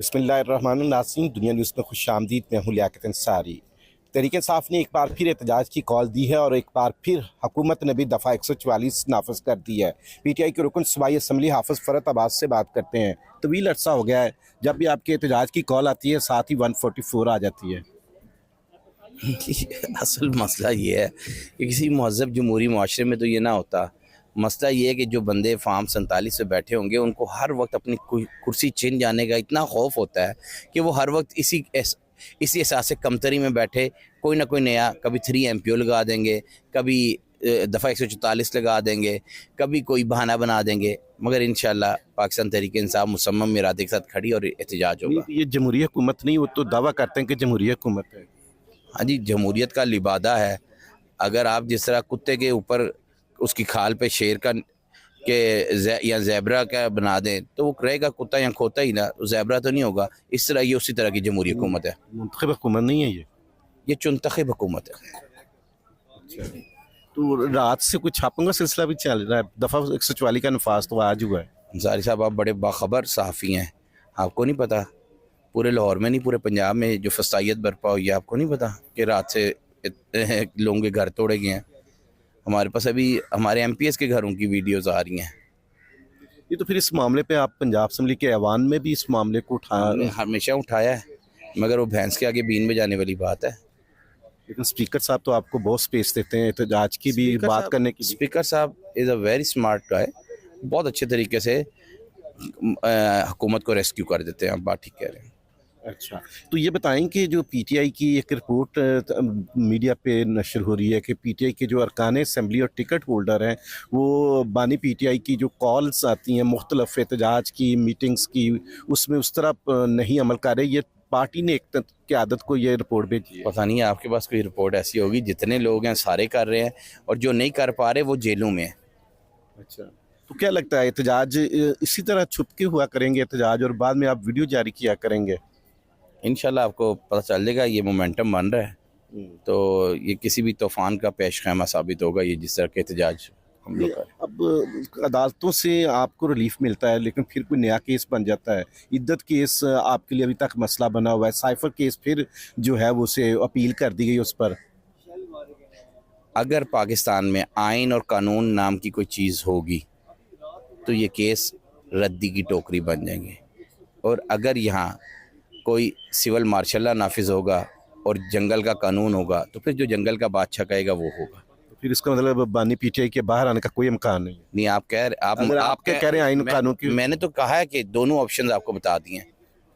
बिस्मिल्लाहिर्रहमानिर्रहीम। दुनिया न्यूज़ में खुशामदीद। मैं हूँ लियाकत अंसारी। तहरीक इंसाफ ने एक बार फिर एहतजाज की कॉल दी है और एक बार फिर हुकूमत ने भी दफ़ा 144 नाफिज कर दी है। PTI के रुकन सूबाई असम्बली हाफिज़ फ़रत अब्बास से बात करते हैं। तवील अरसा हो गया है, जब भी आपके एहतजाज की कॉल आती है साथ ही 144 आ जाती है। असल मसला ये है कि किसी महज़ब जमहूरी माशरे में तो ये ना होता। मसला ये है कि जो बंदे फार्म 47 पे बैठे होंगे उनको हर वक्त अपनी कुर्सी छिन जाने का इतना खौफ होता है कि वो हर वक्त इसी एहसास से कमतरी में बैठे कोई ना कोई नया, कभी 3 MPO लगा देंगे, कभी दफ़ा 144 लगा देंगे, कभी कोई बहाना बना देंगे। मगर इंशाल्लाह पाकिस्तान तहरीक इंसाफ मुसम्मम इरादे के साथ खड़ी और एहतजाज होगा। ये जमहूरी हुकूमत नहीं, वो तो दावा करते हैं कि जमहूरी हुकूमत है। हाँ जी, जमहूरियत का लिबादा है। अगर आप जिस तरह कुत्ते के ऊपर उसकी खाल पे शेर का या ज़ेब्रा का बना दें तो वो रहेगा कुत्ता या खोता ही ना, ज़ेब्रा तो नहीं होगा। इस तरह ये उसी तरह की जमहूरी हुकूमत है। मुंतखब हुकूमत नहीं है ये चुनतखब हुकूमत है। तो रात से कुछ छापों का सिलसिला भी चल रहा है। दफ़ा 144 का नफाज तो आज हुआ है। अंसारी साहब, आप बड़े बाखबर सहाफ़ी हैं, आपको नहीं पता? पूरे लाहौर में नहीं, पूरे पंजाब में जो फसाइयत बरपा हुई है, आपको नहीं पता कि रात से लोगों के घर तोड़े गए हैं? हमारे पास अभी हमारे MPS के घरों की वीडियोज़ आ रही हैं। ये तो फिर इस मामले पे आप पंजाब असम्बली के ऐवान में भी इस मामले को हमने हमेशा उठाया है, मगर वो भैंस के आगे बीन में जाने वाली बात है। लेकिन स्पीकर साहब तो आपको बहुत स्पेस देते हैं एहतजाज की भी बात करने की। स्पीकर साहब is a very smart guy, बहुत अच्छे तरीके से हुकूमत को रेस्क्यू कर देते हैं। आप बात ठीक कह रहे हैं। अच्छा, तो ये बताएं कि जो PTI की एक रिपोर्ट मीडिया पे नशर हो रही है कि PTI के जो अरकान असम्बली और टिकट होल्डर हैं वो बानी PTI की जो कॉल्स आती हैं मुख्तलिफ एहतजाज की, मीटिंग्स की, उसमें उस तरह नहीं अमल कर रहे। ये पार्टी ने एक क़यादत को ये रिपोर्ट भेजी है। पता नहीं है आपके पास कोई रिपोर्ट ऐसी होगी। जितने लोग हैं सारे कर रहे हैं और जो नहीं कर पा रहे वो जेलों में है। अच्छा, तो क्या लगता है एहतजाज इसी तरह छुप के हुआ करेंगे एहतजाज और बाद में आप वीडियो जारी किया करेंगे? इंशाल्लाह आपको पता चल जाएगा। ये मोमेंटम बन रहा है तो ये किसी भी तूफ़ान का पेश खैमा साबित होगा। ये जिस तरह के एहतजाज हम लोग करें। अब अदालतों से आपको रिलीफ मिलता है लेकिन फिर कोई नया केस बन जाता है। इद्दत केस आपके लिए अभी तक मसला बना हुआ है। साइफर केस फिर जो है वो उसे अपील कर दी गई उस पर। अगर पाकिस्तान में आइन और कानून नाम की कोई चीज़ होगी तो ये केस रद्दी की टोकरी बन जाएंगे। और अगर यहाँ कोई सिविल मार्शल लॉ नाफिज होगा और जंगल का कानून होगा तो फिर जो जंगल का बादशाह कहेगा वो होगा। फिर इसका मतलब बानी PTI के बाहर आने का कोई इम्कान नहीं है। नहीं, आप कह रहे आप कह रहे हैं आइन कानून की। मैंने तो कहा है कि दोनों ऑप्शन आपको बता दिए हैं।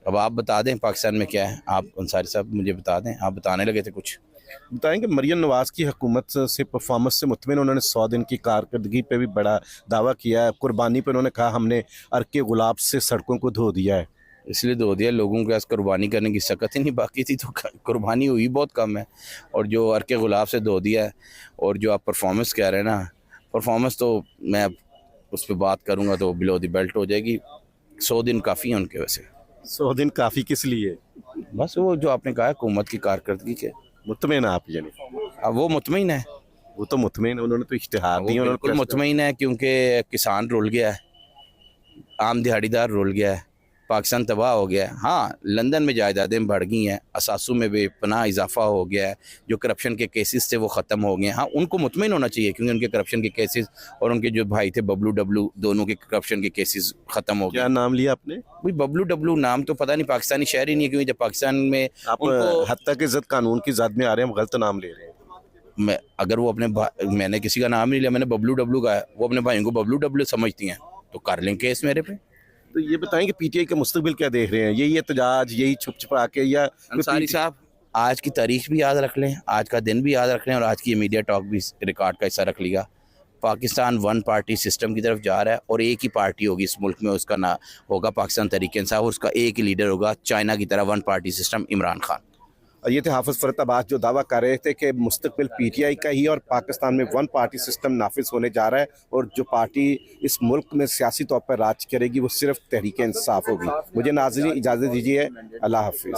अब आप बता दें पाकिस्तान में क्या है। आप अंसारी साहब मुझे बता दें, आप बताने लगे थे कुछ। बताएंगे मरियम नवाज़ की हुकूमत से परफॉर्मेंस से मुतमिन। उन्होंने 100 दिन की कारकर्दगी पे भी बड़ा दावा किया है। कुर्बानी पे उन्होंने कहा हमने अर्के गुलाब से सड़कों को धो दिया है। इसलिए धो दिया, लोगों के पास कुर्बानी करने की सकत ही नहीं बाकी थी तो कुर्बानी हुई बहुत कम है। और जो अर्के गुलाब से धो दिया है और जो आप परफॉर्मेंस कह रहे हैं ना, परफॉर्मेंस तो मैं उस पर बात करूँगा तो बिलो द बेल्ट हो जाएगी। 100 दिन काफ़ी हैं उनके। वैसे 100 दिन काफ़ी किस लिए? बस वो जो आपने कहा हुकूमत की कारकर्दगी के मुतमिन आप यानी? अब वो मुतमिन है। वो तो मुतमिन, उन्होंने तो इश्तिहार दिया। बिल्कुल मुतमिन है क्योंकि किसान रुल गया है, आम दिहाड़ीदार रुल गया है, पाकिस्तान तबाह हो गया है। हाँ, लंदन में जायदादें बढ़ गई हैं, असासों में बेपनाह इजाफा हो गया है, जो करप्शन के केसेस थे वो ख़त्म हो गए हैं। हाँ, उनको मुतमिन होना चाहिए क्योंकि उनके करप्शन के केसेस और उनके जो भाई थे बबलू डब्लू, दोनों के करप्शन के केसेस ख़त्म हो गए। क्या नाम लिया आपने? भाई बबलू डब्लू नाम तो पता नहीं, पाकिस्तानी शहर ही नहीं है। क्योंकि जब पाकिस्तान में आप हद तक इज्जत कानून की जद में आ रहे हैं, गलत नाम ले रहे हैं। अगर वो मैंने किसी का नाम नहीं लिया, मैंने बबलू डब्लू का है, वो अपने भाइयों को बबलू डब्लू समझती हैं तो कर लें केस मेरे पे। तो ये बताएं कि PTI का मुस्तकबिल क्या देख रहे हैं? यही एहतजाज, यही छुप छुपा के, या अंसारी साहब आज की तारीख भी याद रख लें, आज का दिन भी याद रख लें और आज की ये मीडिया टॉक भी रिकॉर्ड का हिस्सा रख लिया। पाकिस्तान 1 पार्टी सिस्टम की तरफ जा रहा है और एक ही पार्टी होगी इस मुल्क में, उसका ना होगा पाकिस्तान तहरीक इंसाफ और उसका एक ही लीडर होगा चाइना की तरह 1 पार्टी सिस्टम, इमरान खान। और ये थे हाफिज़ फ़रत अब्बास जो दावा कर रहे थे कि मुस्तकबिल PTI का ही और पाकिस्तान में 1 पार्टी सिस्टम नाफिज होने जा रहा है और जो पार्टी इस मुल्क में सियासी तौर पर राज करेगी वो सिर्फ तहरीक इंसाफ होगी। मुझे नाज़रीन इजाज़त दीजिए। अल्लाह हाफिज़।